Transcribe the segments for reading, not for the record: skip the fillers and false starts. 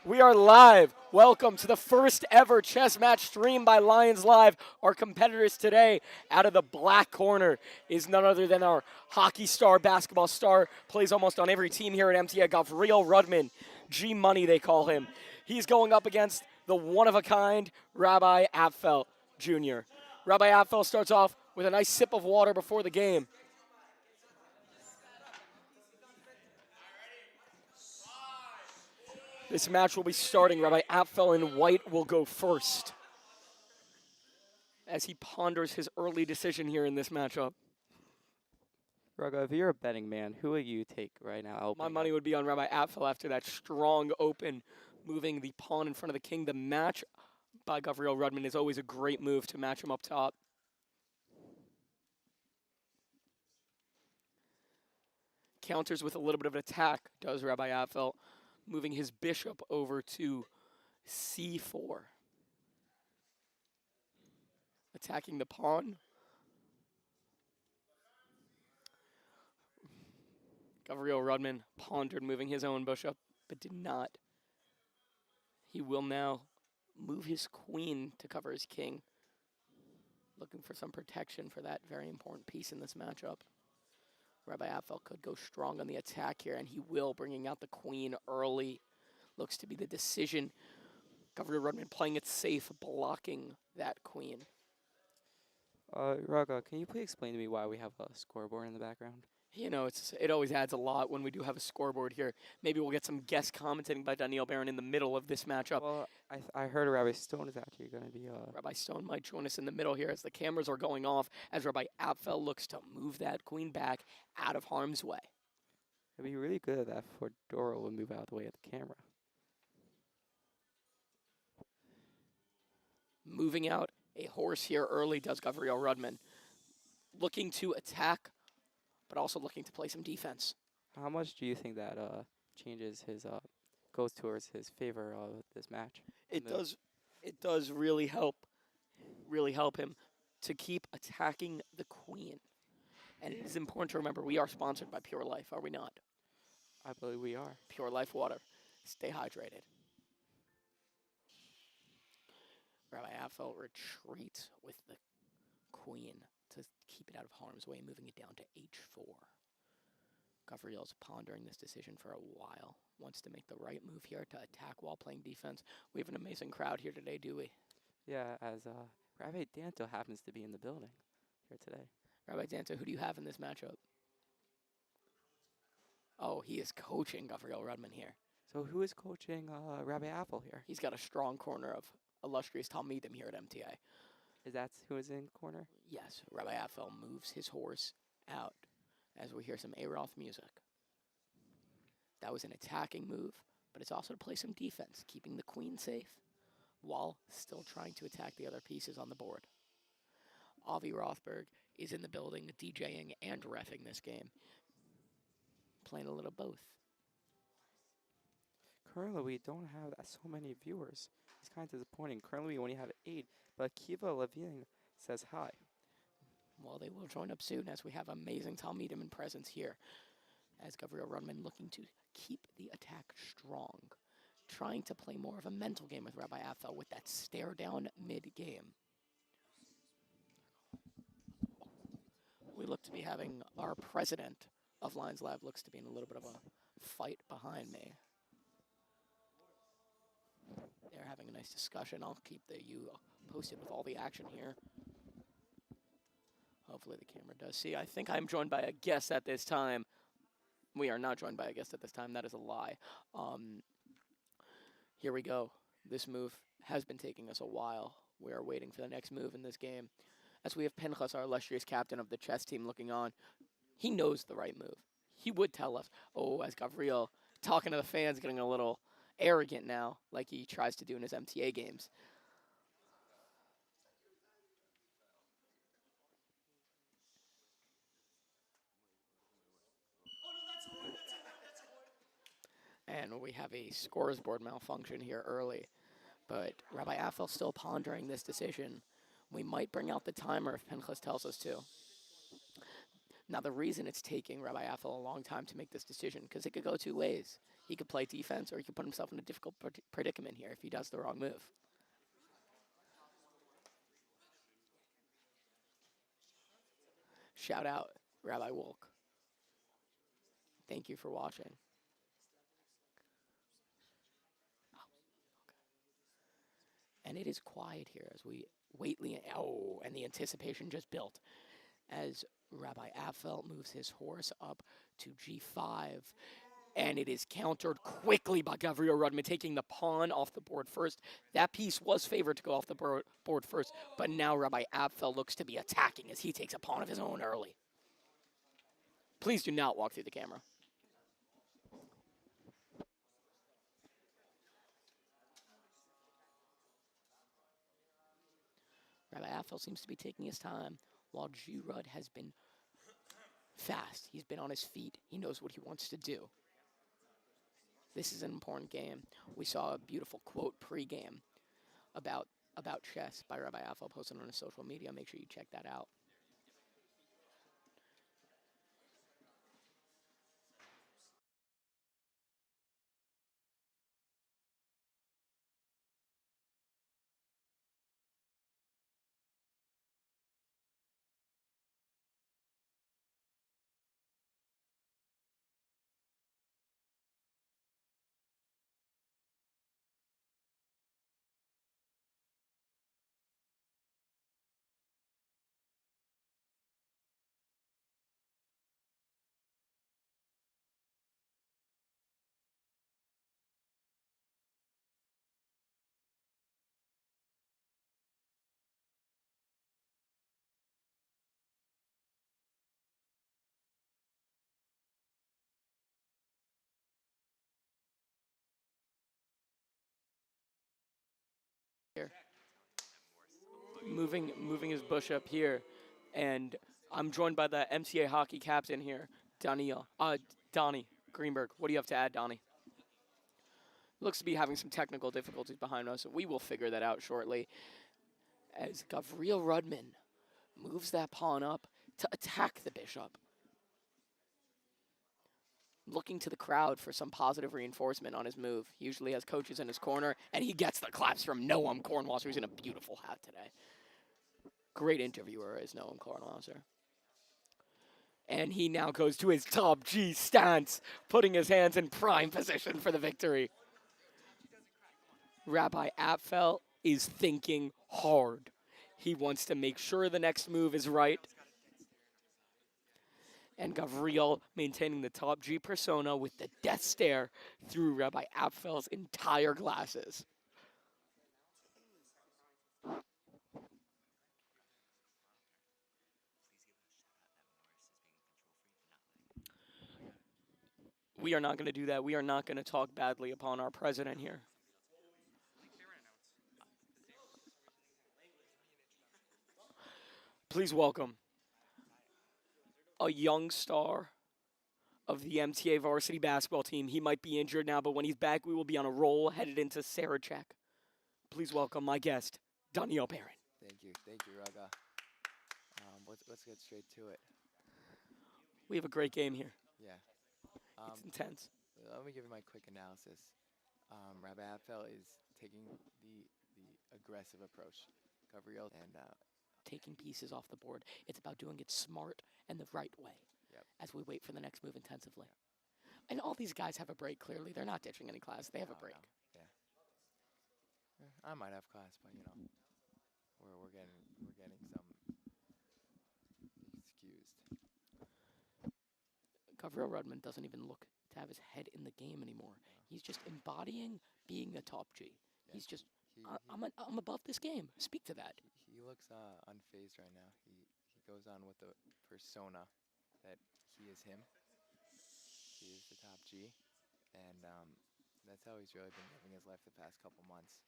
We are live. Welcome to the first ever chess match streamed by Lions Live. Our competitors today, out of the black corner, is none other than our hockey star, basketball star, plays almost on every team here at MTA, Gavriel Rudman. G Money, they call him. He's going up against the one-of-a-kind Rabbi Apfel Jr. Rabbi Apfel starts off with a nice sip of water before the game. This match will be starting. Rabbi Apfel in white will go first as he ponders his early decision here in this matchup. Raga, if you're a betting man, who would you take right now? My money would be on Rabbi Apfel after that strong open, moving the pawn in front of the king. The match by Gavriel Rudman is always a great move to match him up top. Counters with a little bit of an attack, does Rabbi Apfel, moving his bishop over to c4. Attacking the pawn. Gavriel Rudman pondered moving his own bishop, but did not. He will now move his queen to cover his king, looking for some protection for that very important piece in this matchup. Rabbi Apfel could go strong on the attack here, and he will, bringing out the queen early. Looks to be the decision. Gavriel Rudman playing it safe, blocking that queen. Raga, can you please explain to me why we have a scoreboard in the background? You know, it always adds a lot when we do have a scoreboard here. Maybe we'll get some guest commentating by Daniel Barron in the middle of this matchup. Well, I heard Rabbi Stone is actually going to be. Rabbi Stone might join us in the middle here as the cameras are going off, as Rabbi Apfel looks to move that queen back out of harm's way. It'd be really good if that Fedora would move out of the way of the camera. Moving out a horse here early does Gavriel Rudman. Looking to attack, but also looking to play some defense. How much do you think that changes his goes towards his favor of this match? It does really help him to keep attacking the queen. And it is important to remember we are sponsored by Pure Life, are we not? I believe we are. Pure Life water. Stay hydrated. Rabbi Apfel retreats with the queen to keep it out of harm's way, moving it down to h4. Gavriel's pondering this decision for a while. Wants to make the right move here to attack while playing defense. We have an amazing crowd here today, do we? Yeah, as Rabbi Danto happens to be in the building here today. Rabbi Danto, who do you have in this matchup? Oh, he is coaching Gavriel Rudman here. So who is coaching Rabbi Apfel here? He's got a strong corner of illustrious Talmidim here at MTA. Is that who is in corner? Yes, Rabbi Apfel moves his horse out as we hear some Aroth music. That was an attacking move, but it's also to play some defense, keeping the queen safe while still trying to attack the other pieces on the board. Avi Rothberg is in the building, DJing and reffing this game, playing a little both. Currently, we don't have so many viewers. It's kind of disappointing. Currently, we only have 8, but Kiva Levine says hi. Well, they will join up soon as we have amazing Talmidim in presence here. As Gavriel Rudman looking to keep the attack strong, trying to play more of a mental game with Rabbi Apfel with that stare down mid-game. We look to be having our president of Lions Lab looks to be in a little bit of a fight behind me. They're having a nice discussion. I'll keep you posted with all the action here. Hopefully the camera does see. I think I'm joined by a guest at this time. We are not joined by a guest at this time. That is a lie. Here we go. This move has been taking us a while. We are waiting for the next move in this game. As we have Pinchas, our illustrious captain of the chess team, looking on. He knows the right move. He would tell us. Oh, as Gavriel talking to the fans, getting a little arrogant now, like he tries to do in his MTA games. And we have a scores board malfunction here early. But Rabbi Apfel still pondering this decision. We might bring out the timer if Pinchas tells us to. Now, the reason it's taking Rabbi Apfel a long time to make this decision, because it could go two ways. He could play defense, or he could put himself in a difficult predicament here if he does the wrong move. Shout out, Rabbi Wolk. Thank you for watching. And it is quiet here as we wait. And the anticipation just built as Rabbi Apfel moves his horse up to g5. And it is countered quickly by Gavriel Rudman, taking the pawn off the board first. That piece was favored to go off the board first, but now Rabbi Apfel looks to be attacking as he takes a pawn of his own early. Please do not walk through the camera. Rabbi Apfel seems to be taking his time, while G-Rud has been fast. He's been on his feet. He knows what he wants to do. This is an important game. We saw a beautiful quote pre-game about chess by Rabbi Apfel posted on his social media. Make sure you check that out. Here. Moving his bush up here, and I'm joined by the MCA hockey captain here, Donnie Greenberg. What do you have to add, Donnie? Looks to be having some technical difficulties behind us. We will figure that out shortly. As Gavriel Rudman moves that pawn up to attack the bishop. Looking to the crowd for some positive reinforcement on his move. He usually has coaches in his corner, and he gets the claps from Noam Cornwasser, who's in a beautiful hat today. Great interviewer is Noam Cornwasser. And he now goes to his top G stance, putting his hands in prime position for the victory. Rabbi Apfel is thinking hard. He wants to make sure the next move is right. And Gavriel maintaining the top G persona with the death stare through Rabbi Apfel's entire glasses. We are not going to do that. We are not going to talk badly upon our president here. Please welcome a young star of the MTA varsity basketball team. He might be injured now, but when he's back, we will be on a roll headed into Sarachek. Please welcome my guest, Daniel Barron. Thank you, Raga. Let's get straight to it. We have a great game here. Yeah. It's intense. Let me give you my quick analysis. Rabbi Apfel is taking the aggressive approach. Gavriel and Taking pieces off the board. It's about doing it smart and the right way. Yep. As we wait for the next move intensively. And all these guys have a break, clearly. They're not ditching any class. They have a break. No. Yeah. I might have class, but we're getting some excused. Gavriel Rudman doesn't even look to have his head in the game anymore. No. He's just embodying being a top G. Yeah. He's just, I'm above this game. Speak to that. He looks unfazed right now. He goes on with the persona that he is him. He is the top G, and that's how he's really been living his life the past couple months.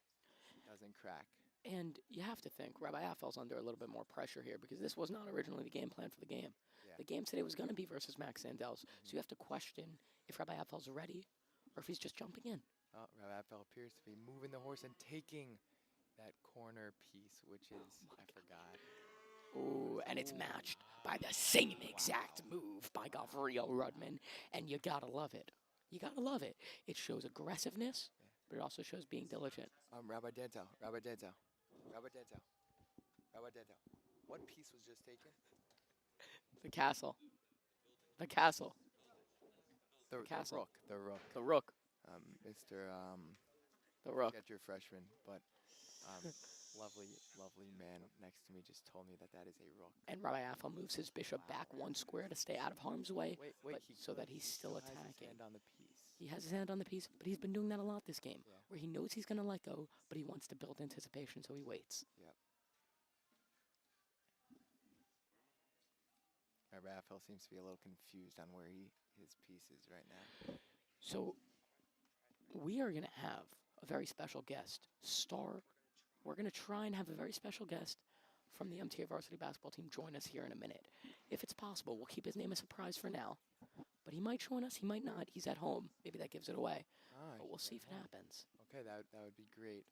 Doesn't crack. And you have to think, Rabbi Apfel's under a little bit more pressure here because this was not originally the game plan for the game. Yeah. The game today was going to be versus Max Sandels. So you have to question if Rabbi Apfel's ready or if he's just jumping in. Rabbi Apfel appears to be moving the horse and taking that corner piece, which is, I forgot. Ooh, and it's matched. by the same exact move by Gavriel Rudman, and you gotta love it. You gotta love it. It shows aggressiveness, but it also shows being diligent. Rabbi Dento, Rabbi Dento, Rabbi Dento, Rabbi Dento. What piece was just taken? The castle. The castle. The castle. rook. The rook. The rook. Mr. The rook. Get your freshman, but lovely man next to me just told me that is a rook. And Rabbi Apfel moves his bishop back 1 square to stay out of harm's way, Wait, but so that he's still has his attacking. hand on the piece. He has his hand on the piece, but he's been doing that a lot this game, Yeah. where he knows he's going to let go, but he wants to build anticipation, so he waits. Yep. Rabbi Apfel seems to be a little confused on where his piece is right now. So we are going to have a very special guest, We're going to try and have a very special guest from the MTA varsity basketball team join us here in a minute. If it's possible, we'll keep his name a surprise for now. But he might join us, he might not. He's at home. Maybe that gives it away. But we'll see if it happens. Okay, that would be great.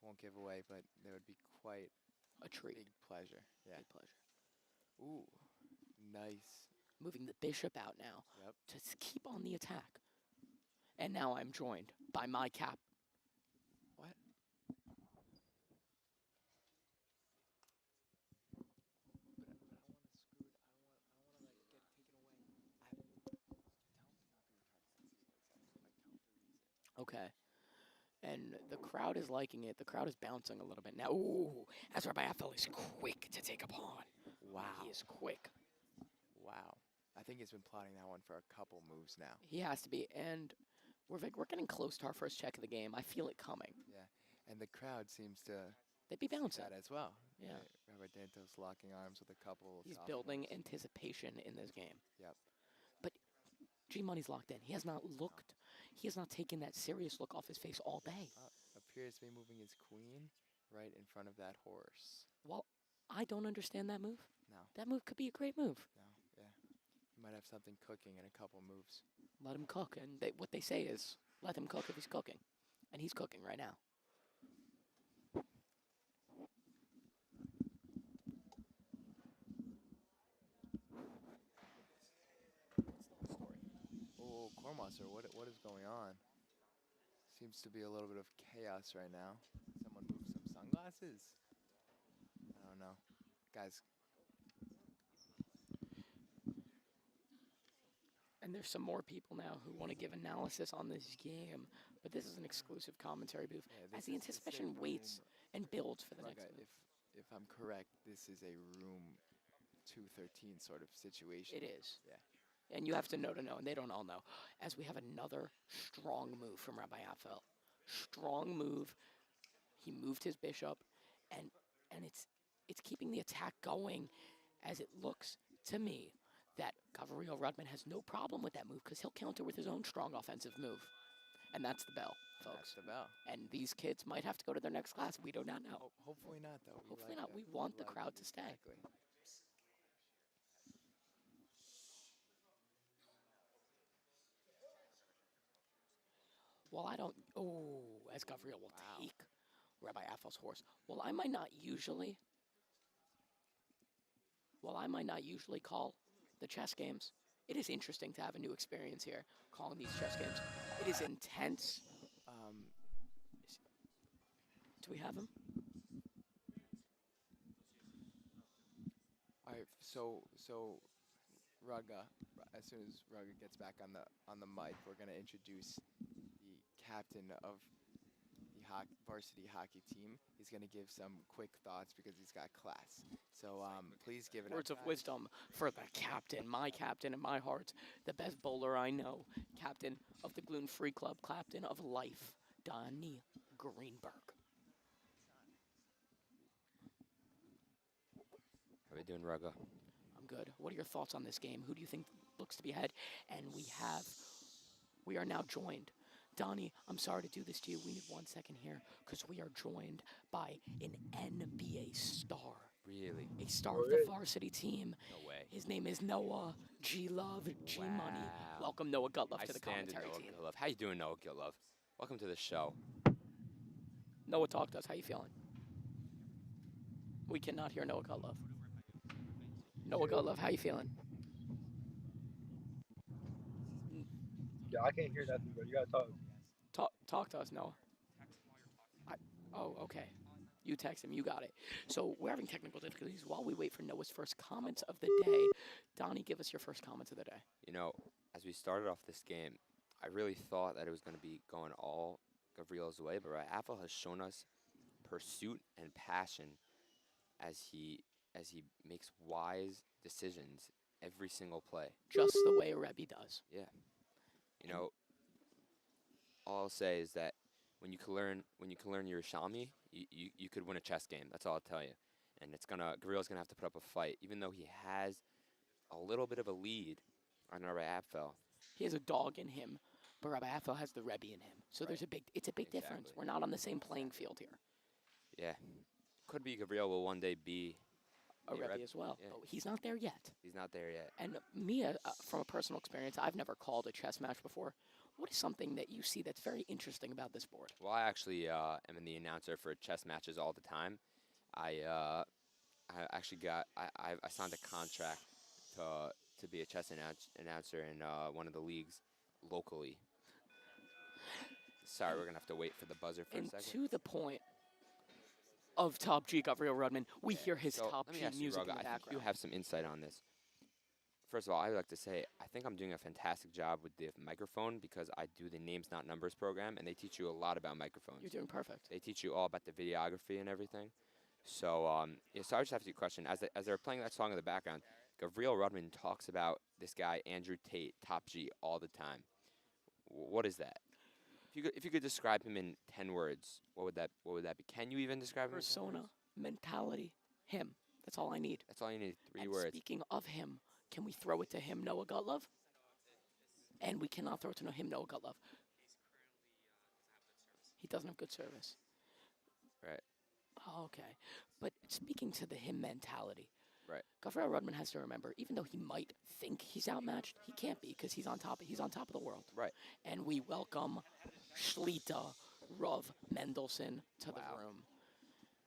Won't give away, but that would be quite A treat. big pleasure. Yeah. Big pleasure. Ooh, nice. Moving the bishop out now Yep. to keep on the attack. And now I'm joined by my cap. What? Okay. And the crowd is liking it. The crowd is bouncing a little bit now. Ooh, as Rabbi Apfel is quick to take a pawn. Wow. He is quick. Wow. I think he's been plotting that one for a couple moves now. He has to be. And we're getting close to our first check of the game. I feel it coming. Yeah. And the crowd seems to They'd be see bouncing. that as well. Yeah. Rabbi Dantos locking arms with a couple of He's sophomores. building anticipation in this game. Yep. But G-Money's locked in. He has not looked. He has not taken that serious look off his face all day. Appears to be moving his queen right in front of that horse. Well, I don't understand that move. No. That move could be a great move. No. Yeah. He might have something cooking in a couple moves. Let him cook. And what they say is, let him cook if he's cooking. And he's cooking right now. Oh, Cormaster, what is going on? Seems to be a little bit of chaos right now. Someone moved some sunglasses? I don't know. Guys. And there's some more people now who want to give analysis on this game. But this is an exclusive commentary booth. Yeah, As the anticipation waits and builds for the next move. If I'm correct, this is a room 213 sort of situation. It is. Yeah. And you have to know, and they don't all know. As we have another strong move from Rabbi Apfel. Strong move. He moved his bishop, and it's keeping the attack going, as it looks to me that Gavriel Rudman has no problem with that move because he'll counter with his own strong offensive move. And that's the bell, folks. That's the bell. And these kids might have to go to their next class. We do not know. Hopefully not, though. Hopefully not. We want the crowd to stay. Exactly. Well, I don't. Oh, as Gavriel will take Rabbi Apfel's horse. Well, I might not usually call the chess games. It is interesting to have a new experience here, calling these chess games. It is intense. Do we have him? All right. So Raga, as soon as Raga gets back on the mic, we're gonna introduce the captain of the varsity hockey team. He's gonna give some quick thoughts because he's got class. So please give it Words up, of guys. wisdom for the captain in my heart, the best bowler I know, captain of the Gluten Free Club, captain of life, Donnie Greenberg. How we doing, Raga? I'm good. What are your thoughts on this game? Who do you think looks to be ahead? And we are now joined. Donnie, I'm sorry to do this to you. We need 1 second here because we are joined by an NBA star. Really? A star of the varsity team. No way. His name is Noah G Love G Money. Wow. Welcome, Noah Gutlove, I to the stand in commentary Noah team. Gutlove. How you doing, Noah Gutlove? Welcome to the show. Noah, talk to us. How you feeling? We cannot hear Noah Gutlove. Noah Gotlove, how you feeling? Yeah, I can't hear nothing, but you gotta talk. Talk to us, Noah. I, oh, okay. You text him. You got it. So we're having technical difficulties while we wait for Noah's first comments of the day. Donnie, give us your first comments of the day. You know, as we started off this game, I really thought that it was going to be going all Gavriel's way, but Rabbi Apfel has shown us pursuit and passion as he makes wise decisions every single play. Just the way a Rebbe does. Yeah. You know, all I'll say is that when you can learn Yerushalmi, you could win a chess game. That's all I'll tell you. And Gavriel's gonna have to put up a fight, even though he has a little bit of a lead on Rabbi Apfel. He has a dog in him, but Rabbi Apfel has the Rebbe in him. So Right. it's a big difference. Exactly. We're not on the same playing field here. Yeah. Could be Gavriel will one day be A Yeah, Rebbe Reb- as well. yeah. But he's not there yet. he's not there yet. And me, from a personal experience, I've never called a chess match before. What is something that you see that's very interesting about this board? Well, I actually am the announcer for chess matches all the time. I actually I signed a contract to be a chess announcer in one of the leagues locally. Sorry, we're gonna have to wait for the buzzer for a And second. to the point of Top G, Gavriel Rudman, we hear his So Top let me G ask you, music Raga, in the I think you background. have some insight on this. First of all, I would like to say I think I'm doing a fantastic job with the microphone because I do the Names Not Numbers program, and they teach you a lot about microphones. You're doing perfect. They teach you all about the videography and everything. So, so I just have a question. As they were playing that song in the background, Gavriel Rudman talks about this guy Andrew Tate, Top G, all the time. What is that? If you could describe him in 10 words, what would that be? Can you even describe him? In 10 Persona, words? mentality, him. That's all I need. That's all you need. 3 And words. speaking of him, can we throw it to him, Noah Gotlove? And we cannot throw it to him, Noah Gotlove. He doesn't have good service. Right. Oh, okay. But speaking to the him mentality, Right. Gavriel Rudman has to remember, even though he might think he's outmatched, he can't be because he's on top of the world. Right. And we welcome Shlita Rav Mendelson to Wow. the room.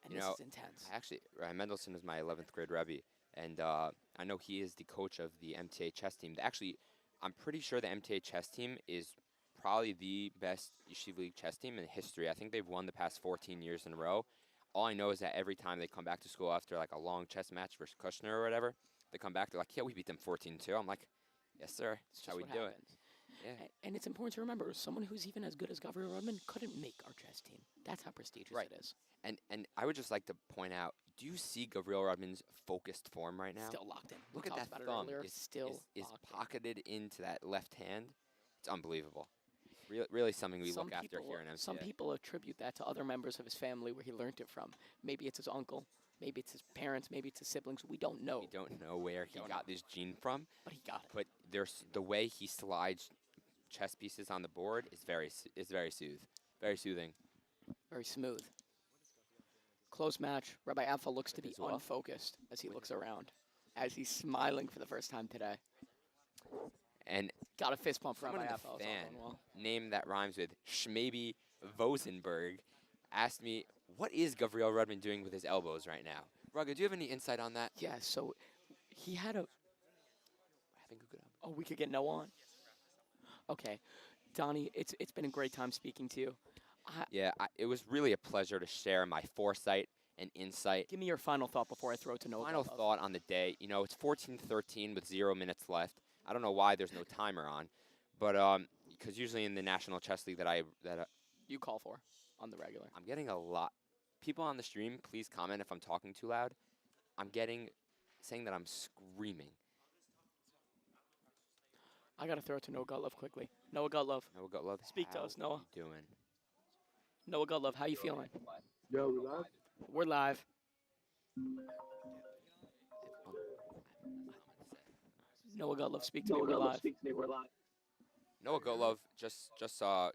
And You this know, is intense. Actually, Ryan Mendelson is my 11th grade Rebbe, and I know he is the coach of the MTA chess team. Actually, I'm pretty sure the MTA chess team is probably the best Yeshiva League chess team in history. I think they've won the past 14 years in a row. All I know is that every time they come back to school after like a long chess match versus Kushner or whatever, they come back, they're like, yeah, we beat them 14-2. I'm like, yes, sir. It's That's how just we what do it. happens. Yeah. And it's important to remember, someone who's even as good as Gavriel Rudman couldn't make our chess team. That's how prestigious Right. it is. And I would just like to point out, do you see Gavriel Rudman's focused form right now? Still locked in. We Look at talked that about it thumb. earlier. Is Still is locked in. pocketed into that left hand. It's unbelievable. Really something we Some look after people- here in MCA. Some people attribute that to other members of his family where he learned it from. Maybe it's his uncle, maybe it's his parents, maybe it's his siblings. We don't know, We don't know where he Don't got this gene from, but he got it. but there's the way he slides chess pieces on the board is very soothing. Very smooth. Close match. Rabbi Apfel looks to be As well. unfocused as he looks around, as he's smiling for the first time today. And Got a fist bump from someone Rabbi in the Apfel. It's all fan going well. name that rhymes with Schmaby Vosenberg asked me, what is Gavriel Rudman doing with his elbows right now? Raga, do you have any insight on that? Yeah, so he had a. Having a good elbow. Oh, we could get Noah on? Okay. Donnie, it's been a great time speaking to you. Yeah, it was really a pleasure to share my foresight and insight. Give me your final thought before I throw it to Noah. Final Gotlove. thought on the day. You know, it's 14-13 with 0 minutes left. I don't know why there's no timer on, but because usually in the National Chess League You call for on the regular. I'm getting a lot. People on the stream, please comment if I'm talking too loud. I'm getting saying that I'm screaming. I got to throw it to Noah Gotlove quickly. Noah Gotlove. Noah Gotlove, Speak to how us, Noah. you doing? Noah Gotlove, how you feeling? Yo, we live? We're live. Noah Gotlove, speak to me. We're live. We're live. Noah Gotlove, just to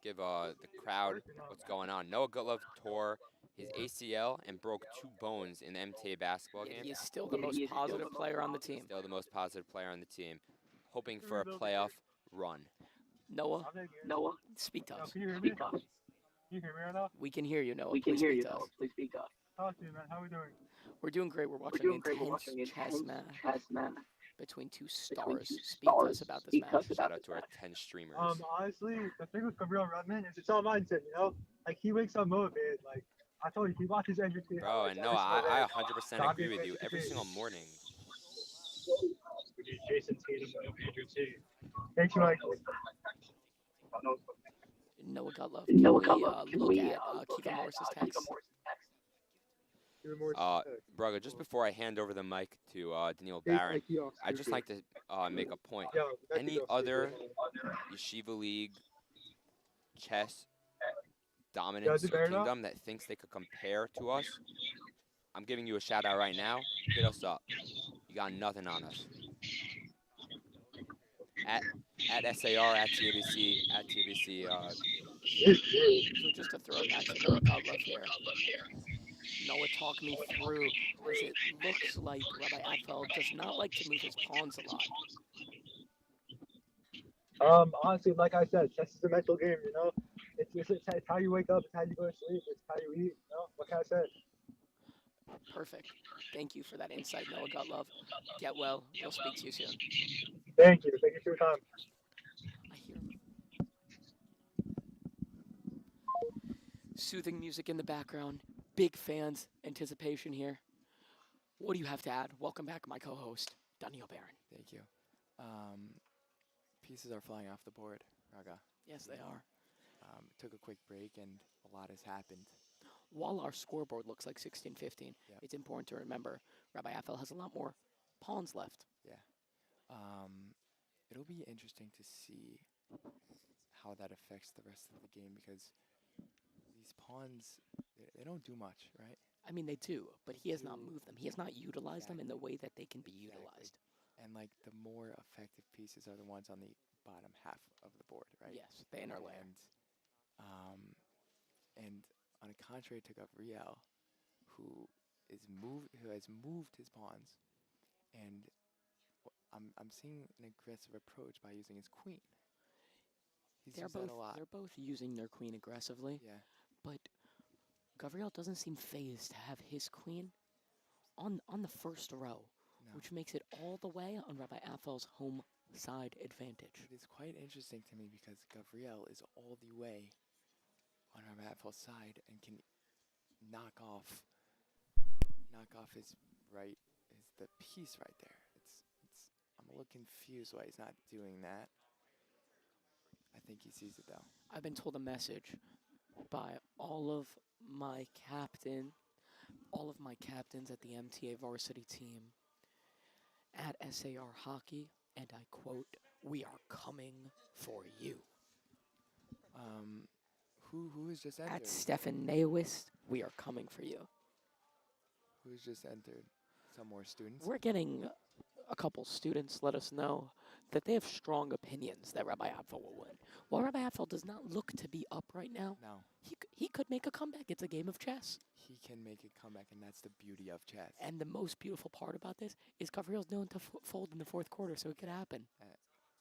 give the crowd what's going on. Noah Gotlove tore his ACL and broke 2 bones in the MTA basketball Yet game. he is still the most positive player on the team. Still the most positive player on the team, hoping for a playoff run. Noah, speak to us. Can you hear me? Can you hear me right now? We can hear you, Noah. We can Please hear speak you to now. us. Please speak up. Talk to you, man. How we doing? We're doing great. We're watching an intense chess match between two stars. Speak to us about this match. Shout out to our 10 streamers. Honestly, the thing with Gavriel Rudman is it's all mindset, you know? Like, he wakes up motivated. Like, I told you, he watches NGT. Bro, and no, I 100% agree with you. Every single morning. Jason Tatum, Andrew T. Thanks, Mike. Noah Gutlow. Can we look at Kiva Morris's text? Braga, just before I hand over the mic to Daniel Barron, I'd just like to make a point. Any other Yeshiva League chess dominance or kingdom that thinks they could compare to us, I'm giving you a shout out right now. Hit us up. You got nothing on us. At SAR, at TBC, at TBC. So just to throw it back to Noah Gutlow here. Noah, talk me through, as it looks like Rabbi Apfel does not like to move his pawns a lot. Honestly, like I said, chess is a mental game, you know? It's how you wake up, it's how you go to sleep, it's how you eat, you know? What can I say? Perfect. Thank you for that insight, Noah Gutlow. Get well. We'll speak to you soon. Thank you. Thank you for your time. I hear soothing music in the background. Big fans. Anticipation here. What do you have to add? Welcome back, my co-host, Daniel Barron. Thank you. Pieces are flying off the board, Raga. Yes, they are. Took a quick break, and a lot has happened. While our scoreboard looks like 16-15, Yep. it's important to remember Rabbi Apfel has a lot more pawns left. Yeah. It'll be interesting to see how that affects the rest of the game, because these pawns, they don't do much, right? I mean, they do, but he has not do- moved them. He has not utilized them in the way that they can be utilized. And like the more effective pieces are the ones on the bottom half of the board, right? Yes, the inner layer. And on a contrary to Gavriel, who has moved his pawns, and I'm seeing an aggressive approach by using his queen. He's used that a lot. They're both using their queen aggressively. Yeah. But Gavriel doesn't seem phased to have his queen on the first row, No. which makes it all the way on Rabbi Apfel's home side advantage. It is quite interesting to me because Gavriel is all the way on Rabbi Apfel's side and can knock off the piece right there. I'm a little confused why he's not doing that. I think he sees it though. I've been told a message by all of my captains at the MTA varsity team at SAR Hockey, and I quote, "We are coming for you." Who has just entered? At Stefan Neuwist, we are coming for you. Who's just entered? Some more students? We're getting a couple students let us know that they have strong opinions that Rabbi Apfel will win. While Rabbi Apfel does not look to be up right now, No. he could make a comeback. It's a game of chess. He can make a comeback, and that's the beauty of chess. And the most beautiful part about this is Gavriel's known to fold in the fourth quarter, so it could happen.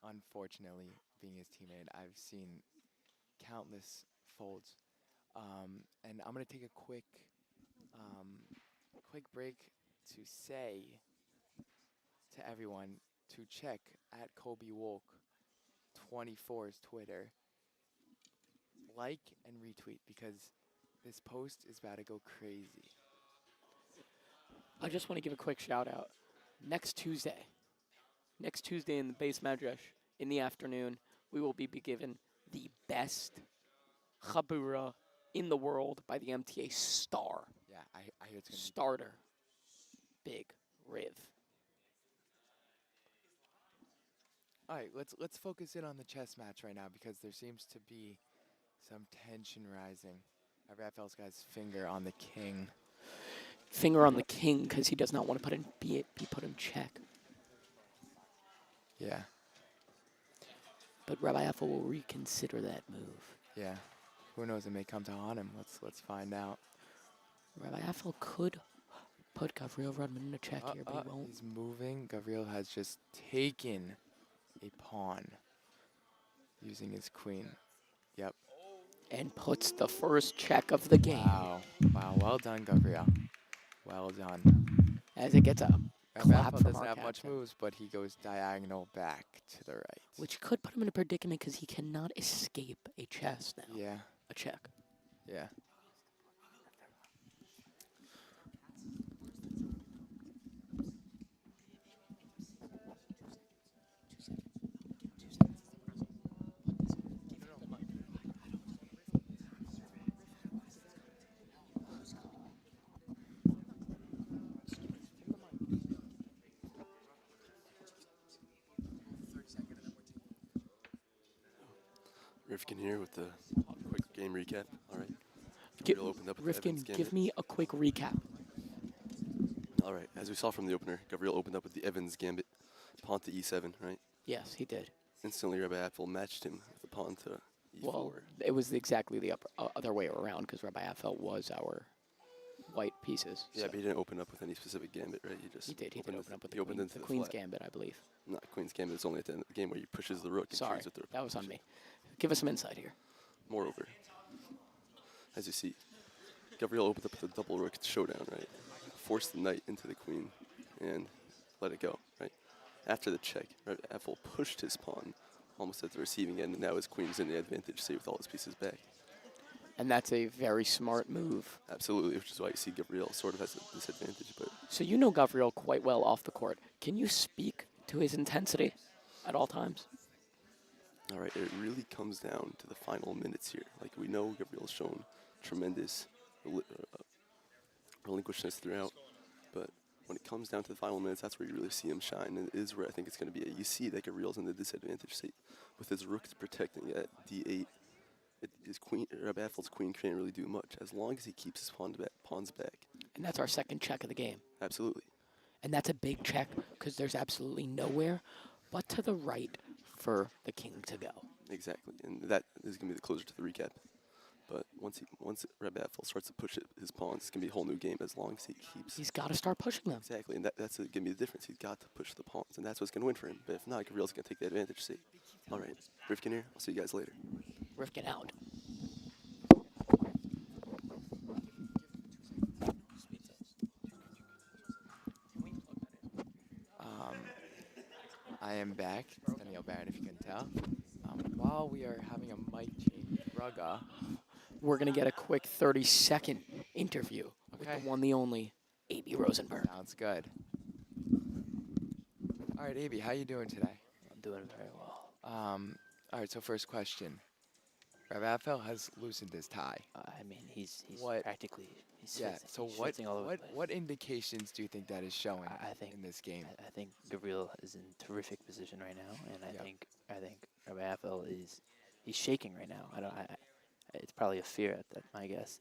Unfortunately, being his teammate, I've seen countless folds. And I'm going to take a quick break to say to everyone to check at Kobe Wolk 24's Twitter. Like and retweet, because this post is about to go crazy. I just want to give a quick shout out. Next Tuesday in the base Madrash in the afternoon, we will be given the best chabura in the world by the MTA star. Yeah, I hear it's going to be Starter. Big Riv. All right, let's focus in on the chess match right now, because there seems to be some tension rising. Raphael's got his finger on the king. Finger on the king because he does not want to be put in check. Yeah, But Rabbi Apfel will reconsider that move. yeah. Who knows? It may come to haunt him. Let's find out. Rabbi Apfel could put Gavriel Rudman in a check here, but he won't. He's moving. Gavriel has just taken a pawn using his queen. Yep. And puts the first check of the game. Wow. Well done, Gavriel. Well done. as it gets a Rabbi clap Apfel from doesn't our have much captain, moves, but he goes diagonal back to the right. which could put him in a predicament because he cannot escape a chess now. Yeah, A check. yeah. Rifkin here with the quick game recap. All right. Gi- Gavriel opened up with the Rifkin, Evans give gambit. me a quick recap. All right. As we saw from the opener, Gavriel opened up with the Evans gambit, pawn to e7, right? Yes, he did. Instantly, Rabbi Apfel matched him with the pawn to e4. Well, it was exactly the other way around because Rabbi Apfel was our white pieces. Yeah, so but he didn't open up with any specific gambit, right? He just he did. He did opened open up with he the, opened queen, into the the Queen's flat. Gambit, I believe. Not Queen's gambit. It's only at the end of the game where he pushes the rook and Sorry, trades with the that was on me. Give us some insight here. Moreover, as you see, Gavriel opened up with a double rook showdown, right? Forced the knight into the queen and let it go, right? After the check, Rabbi Apfel pushed his pawn almost at the receiving end, and now his queen's in the advantage, say, with all his pieces back. And that's a very smart move. Absolutely, which is why you see Gavriel sort of has a disadvantage, but So you know Gavriel quite well off the court. Can you speak to his intensity at all times? all right, it really comes down to the final minutes here. Like, we know Gavriel's shown tremendous relinquishness throughout, but when it comes down to the final minutes, that's where you really see him shine, and it is where I think it's going to be. You see that Gavriel's in the disadvantage, say, with his rook protecting at d8. His queen, Rabbi Apfel's queen can't really do much as long as he keeps his pawns back. And that's our second check of the game. Absolutely. And that's a big check because there's absolutely nowhere but to the right for the king to go. Exactly, and that is going to be the closer to the recap. But once Rabbi Apfel starts to push his pawns, it's going to be a whole new game as long as he keeps. He's got to start pushing them. Exactly, and that's going to be the difference. He's got to push the pawns, and that's what's going to win for him. But if not, Gavriel's going to take the advantage. See, all right, Rifkin here. I'll see you guys later. Rifkin out. I am back, Daniel Barron, if you can tell. While we are having a mic change, Rugga. We're going to get a quick 30-second interview with Okay. the one, the only, A.B. Rosenberg. Sounds good. All right, AB, how you doing today? I'm doing very well. All right, so first question. Rabbi Apfel has loosened his tie. I mean, he's What- practically he's Yeah, schwitzing- so he's what schwitzing all over the place. what indications do you think that is showing I think in this game? I think Gavriel is in terrific position right now, and I Yep. think Rabbi Apfel he's shaking right now. It's probably a fear at my guess.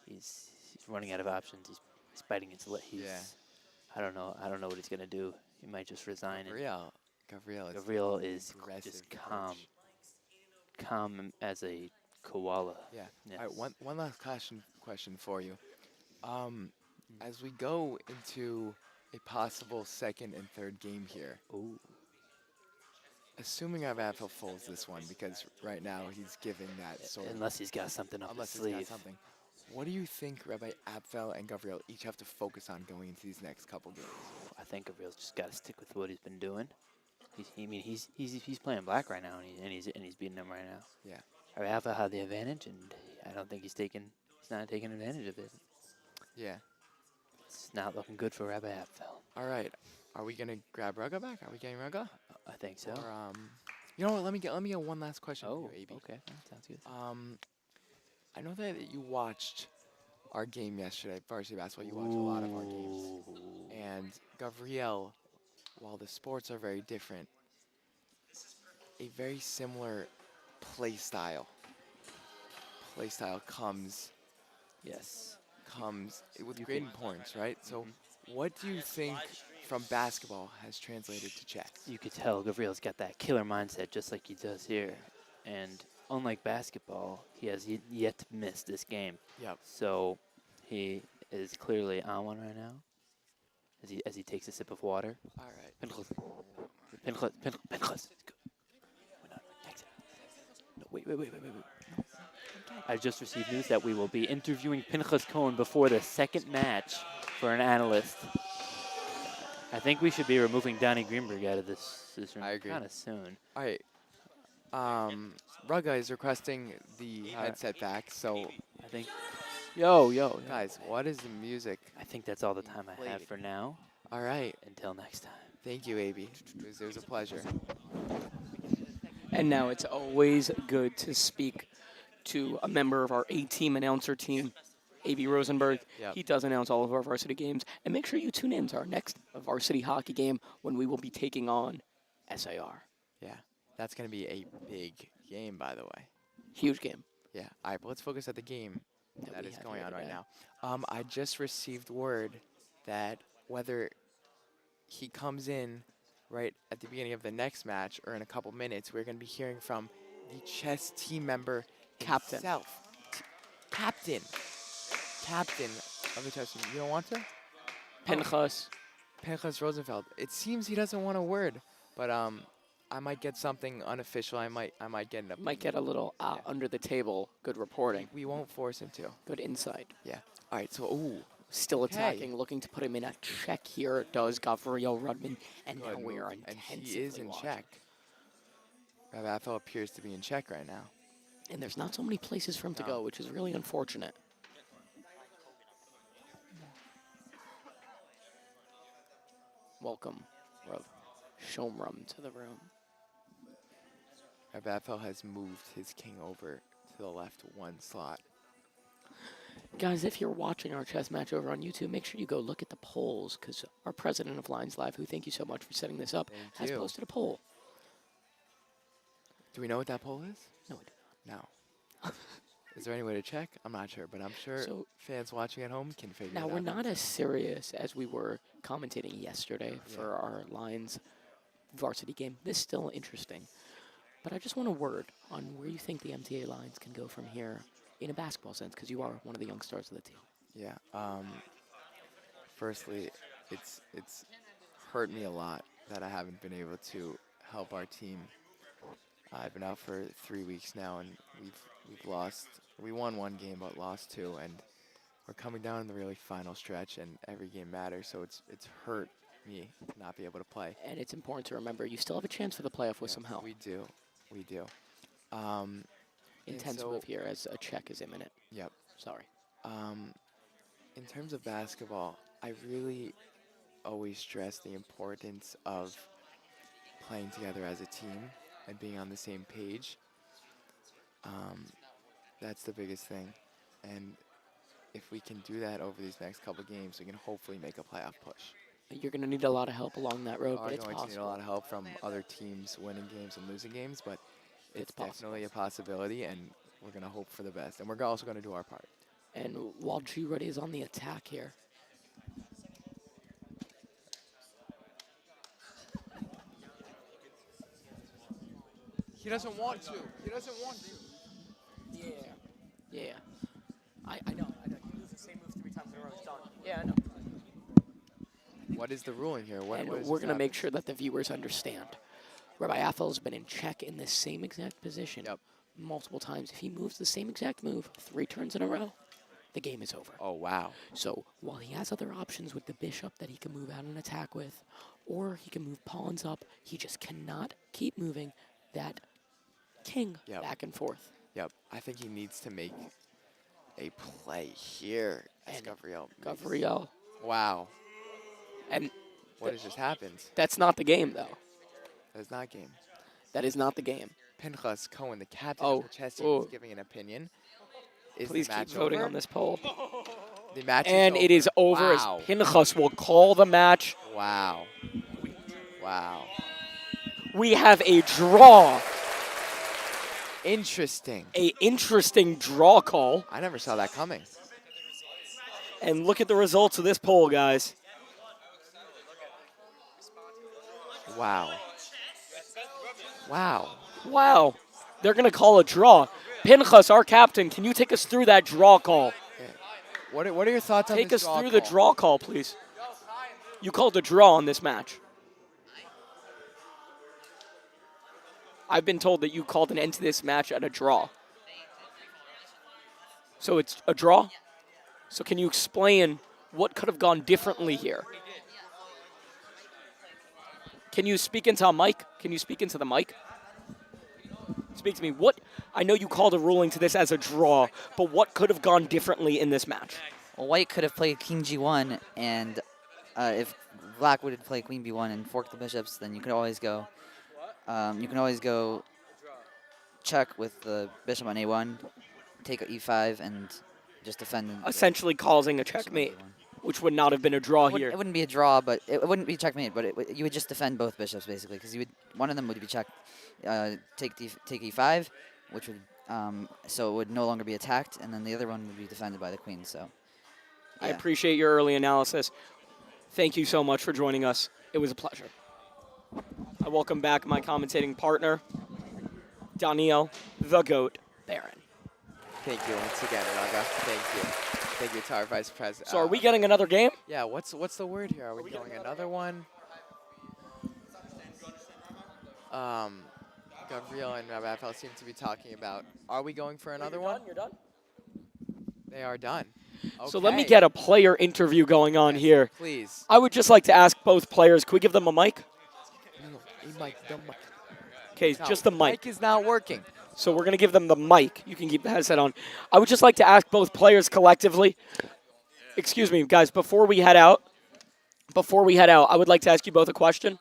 He's running out of options. He's biting his lip. Yeah. I don't know what he's gonna do. He might just resign. And Gavriel is Gavriel is aggressive just approach. calm as a koala. Yeah. Yes. All right, one last question for you. As we go into a possible second and third game here, Ooh. assuming Rabbi Apfel folds this one, because right now he's giving that sort of, Unless he's got something up unless his he's sleeve. got something. What do you think Rabbi Apfel and Gavriel each have to focus on going into these next couple games? I think Gavriel's just got to stick with what he's been doing. He's playing black right now, and he's beating him right now. Yeah. Rabbi Apfel had the advantage, and I don't think he's not taking advantage of it. Yeah. It's not looking good for Rabbi Apfel. All right. Are we gonna grab Rugga back? Are we getting Rugga? I think so. Or you know what? Let me get one last question Oh, for you, AB. okay, that sounds good. I know that you watched our game yesterday, varsity basketball. You watch a lot of our games. Ooh. And Gavriel, while the sports are very different, a very similar play style comes Yes. with You great importance, right? So Mm-hmm. what do you think from basketball has translated to chess? You could tell Gavriel's got that killer mindset just like he does here. And unlike basketball, he has yet to miss this game. Yep. So he is clearly on one right now as he takes a sip of water. All right. Pinchas. No, wait. I just received news that we will be interviewing Pinchas Cohen before the second match for an analyst. I think we should be removing Donnie Greenberg out of this room I agree. kind of soon. All right. Rugga is requesting the headset back. So, I think. Yo. guys, what is the music? I think that's all the time I have Played. for now. All right. Until next time. Thank you, AB. It was a pleasure. And now it's always good to speak to a member of our A-team announcer team, A.B. Rosenberg. Yep. He does announce all of our varsity games. And make sure you tune in to our next varsity hockey game when we will be taking on SAR. Yeah. That's going to be a big game, by the way. Huge game. Yeah. All right, but let's focus at the game that we is have going here on right today. now. I just received word that whether he comes in right at the beginning of the next match or in a couple minutes, we're going to be hearing from the chess team member Captain. himself. Captain of the chess team. You don't want to? Pinchas. Pinchas Rosenfeld. It seems he doesn't want a word, but I might get something unofficial. I might get an opinion. Might get a little under the table. Good reporting. We won't force him to. Good insight. Yeah. All right. So, ooh. Still Okay. attacking, looking to put him in a check here. Does Gavriel Rudman, and now Good we are move. And intensively he is in watching. check. Rabbi Apfel appears to be in check right now. And there's not so many places for him to No. go, which is really unfortunate. Welcome, Rav Shomram, to the room. Rabbi Apfel has moved his king over to the left one slot. Guys, if you're watching our chess match over on YouTube, make sure you go look at the polls, because our president of Lions Live, who thank you so much for setting this up, Thank has you. posted a poll. Do we know what that poll is? No, we do No. Is there any way to check? I'm not sure, but I'm sure So- fans watching at home can figure Now, it out. we're not as serious as we were commentating yesterday for our Lions varsity game. This is still interesting. But I just want a word on where you think the MTA Lions can go from here in a basketball sense, because you are one of the young stars of the team. Yeah. Firstly, it's hurt me a lot that I haven't been able to help our team. I've been out for 3 weeks now, and we've lost. We won one game, but lost two, and we're coming down in the really final stretch, and every game matters. So it's hurt me to not be able to play. And it's important to remember you still have a chance for the playoff with some help. We do. Intense so- move here as a check is imminent. Yep. Sorry. In terms of basketball, I really always stress the importance of playing together as a team and being on the same page. That's the biggest thing. And if we can do that over these next couple games, we can hopefully make a playoff push. You're going to need a lot of help along that road, We but are it's going to need a possible. lot of help from other teams winning games and losing games, but it's possible. definitely a possibility, and we're going to hope for the best. And we're also going to do our part. And while G-Ready is on the attack here, He doesn't want to. He doesn't want to. yeah. I know. You lose the same move 3 times in a row, it's done. Yeah, I know. What is the ruling here? What And is we're this going to make happening? sure that the viewers understand. Rabbi Apfel has been in check in this same exact position Yep. multiple times. If he moves the same exact move 3 turns in a row, the game is over. Oh, wow. So while he has other options with the bishop that he can move out and attack with, or he can move pawns up, he just cannot keep moving that king Yep. back and forth. Yep. I think he needs to make a play here as And Gavriel. Gavriel. Wow. And What has just happened? that's not the game, though. That is not game. That is not the game. Pinchas Cohen, the captain Oh, of the chess team, oh. is giving an opinion. Is Please the keep match voting over? on this poll. The match And is it is over Wow. as Pinchas will call the match. Wow. Wow. We have a draw. Interesting. A interesting draw call. I never saw that coming. And look at the results of this poll, guys. Wow. Wow. Wow. They're going to call a draw. Pinchas, our captain, can you take us through that draw call? What are your thoughts on Take this us draw through the call? draw call, please. You called a draw on this match. I've been told that you called an end to this match at a draw. So it's a draw? So can you explain what could have gone differently here? Can you speak into a mic? Can you speak into the mic? Speak to me. What? I know you called a ruling to this as a draw, but what could have gone differently in this match? Well, White could have played King G1, and if Black would have played Queen B1 and forked the bishops, then you can always go. You can always go check with the bishop on A1, take a E5, and just defend. Essentially causing a bishop on checkmate, B1. which would not have been a draw It here. wouldn't be a draw, but it wouldn't be checkmate. But you would just defend both bishops basically, because one of them would be check, take E5, which would so it would no longer be attacked, and then the other one would be defended by the queen. So I yeah. appreciate your early analysis. Thank you so much for joining us. It was a pleasure. I welcome back my commentating partner, Daniel the Goat Baron. Thank you once again, Raga. Thank you. Thank you to our vice president. So are we getting another game? Yeah, what's the word here? Are we going another one? Gavriel and Rabbi Apfel seem to be talking about, are we going for another one? You're done? They are done. So let me Okay. get a player interview going on Yes, here. Please. I would just like to ask both players, can we give them a mic? The mic. Okay, No, just the mic. Mic is not working. So we're going to give them the mic. You can keep the headset on. I would just like to ask both players collectively. Excuse me, guys, before we head out, I would like to ask you both a question.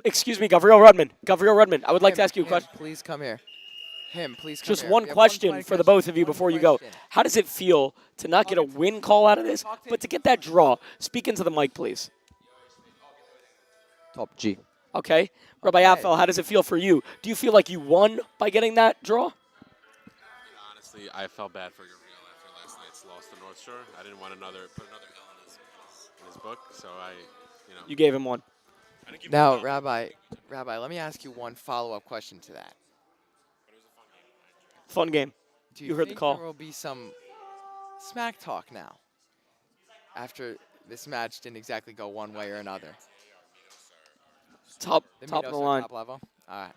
Excuse me, Gavriel Rudman, I would like to ask you a question. Please come here. Please come Just here. one We have question quick for the question. both of you One before you go. question. How does it feel to not get a win call out of this, but to get that draw? Speak into the mic, please. Top G. Okay. Rabbi Okay. Apfel, how does it feel for you? Do you feel like you won by getting that draw? Honestly, I felt bad for Gavriel after last night's loss to North Shore. I didn't want put another L in his book, so You gave him one. I didn't give him Now, a dub. Rabbi, let me ask you one follow-up question to that. Fun game. Do You heard the think call. there will be some smack talk now after this match didn't exactly go one way or another? Top The of Mitos the are line. top level? All right.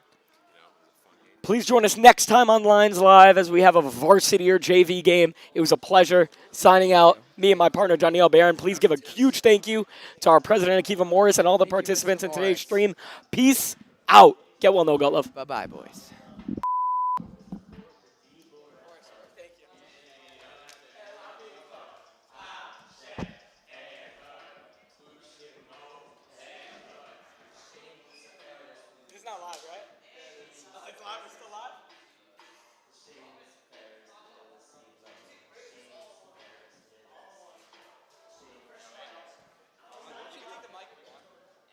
Please join us next time on Lines Live as we have a varsity or JV game. It was a pleasure signing out. Me and my partner, Danielle Barron. Please give a huge thank you to our president, Akiva Morris, and all the Thank you, participants Mr. in today's Morris. stream. Peace out. Get well, no gut love. Bye-bye, boys. It's not live, right? It's live. It's still live?